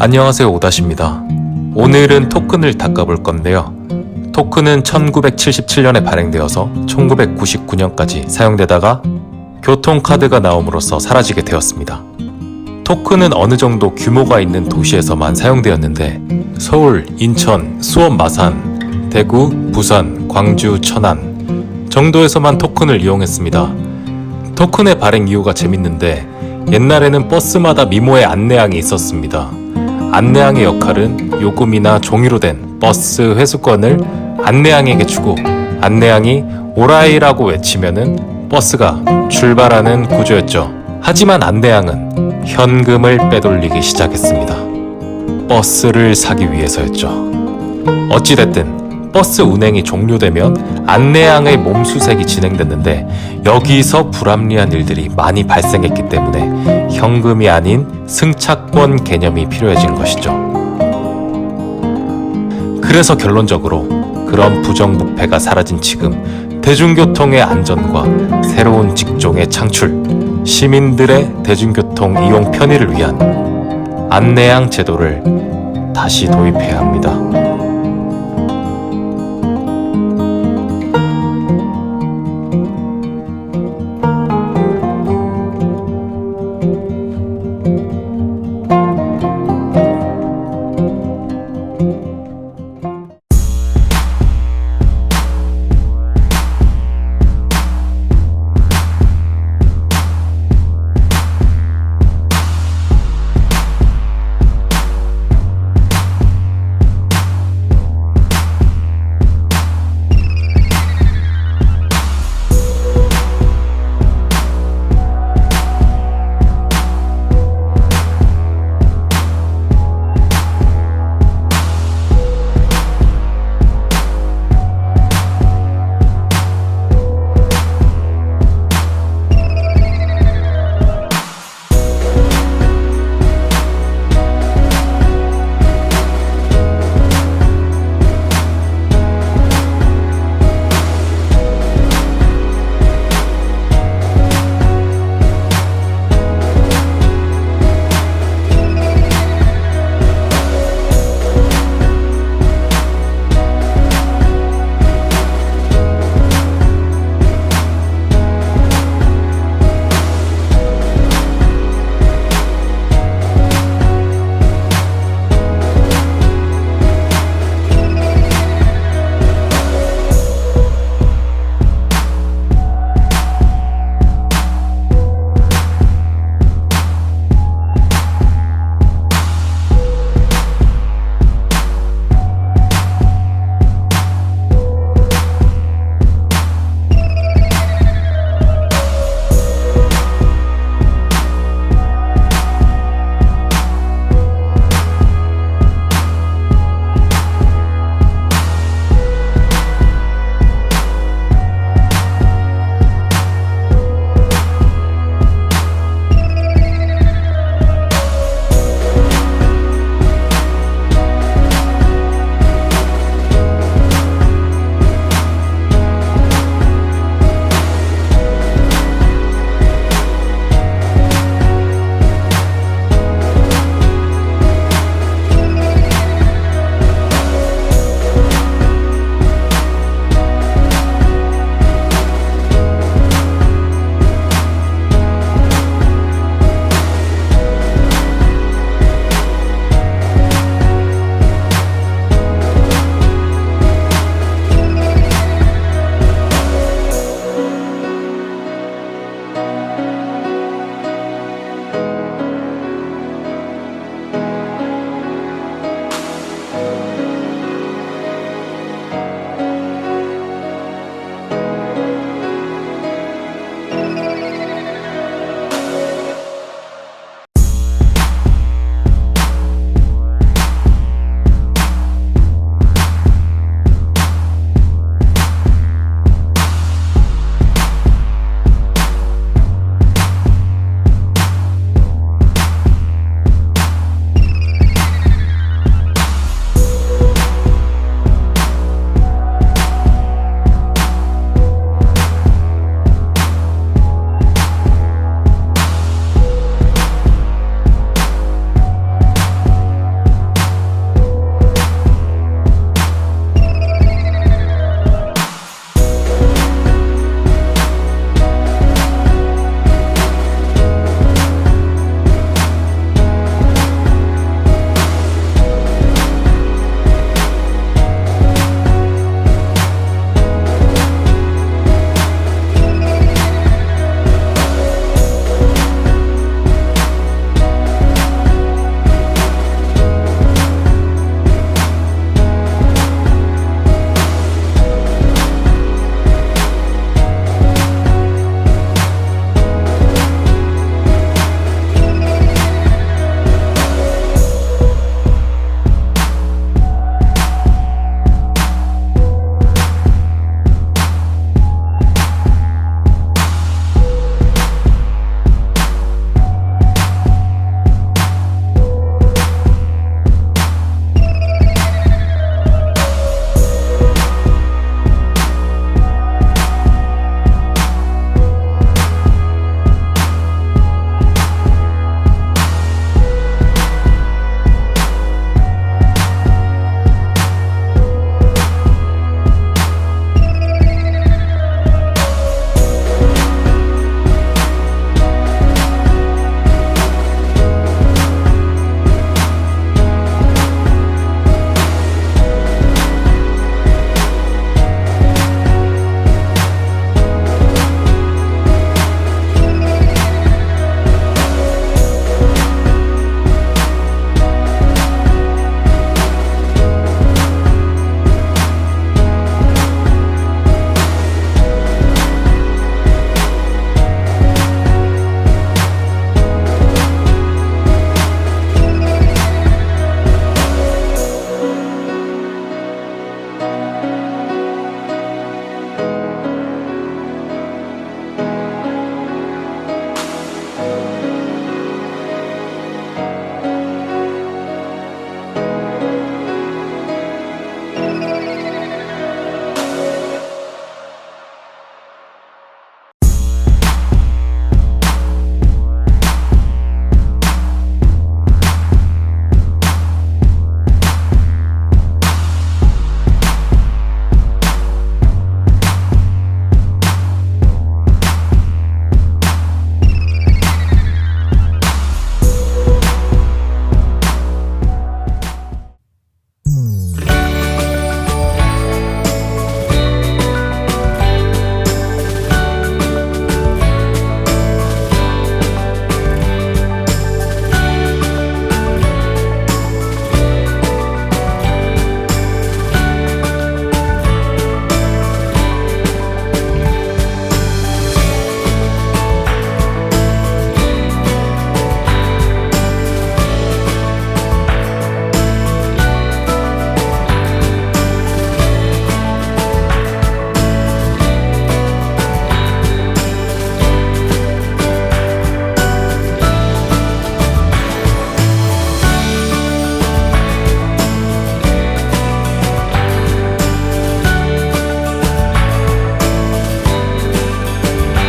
안녕하세요, 오다시입니다. 오늘은 토큰을 닦아볼 건데요. 토큰은 1977년에 발행되어서 1999년까지 사용되다가 교통카드가 나옴으로써 사라지게 되었습니다. 토큰은 어느 정도 규모가 있는 도시에서만 사용되었는데 서울, 인천, 수원, 마산, 대구, 부산, 광주, 천안 정도에서만 토큰을 이용했습니다. 토큰의 발행 이유가 재밌는데 옛날에는 버스마다 미모의 안내양이 있었습니다. 안내양의 역할은 요금이나 종이로 된 버스 회수권을 안내양에게 주고 안내양이 오라이라고 외치면은 버스가 출발하는 구조였죠. 하지만 안내양은 현금을 빼돌리기 시작했습니다. 버스를 사기 위해서였죠. 어찌됐든 버스 운행이 종료되면 안내양의 몸수색이 진행됐는데 여기서 불합리한 일들이 많이 발생했기 때문에 현금이 아닌 승차권 개념이 필요해진 것이죠. 그래서 결론적으로 그런 부정부패가 사라진 지금 대중교통의 안전과 새로운 직종의 창출, 시민들의 대중교통 이용 편의를 위한 안내양 제도를 다시 도입해야 합니다.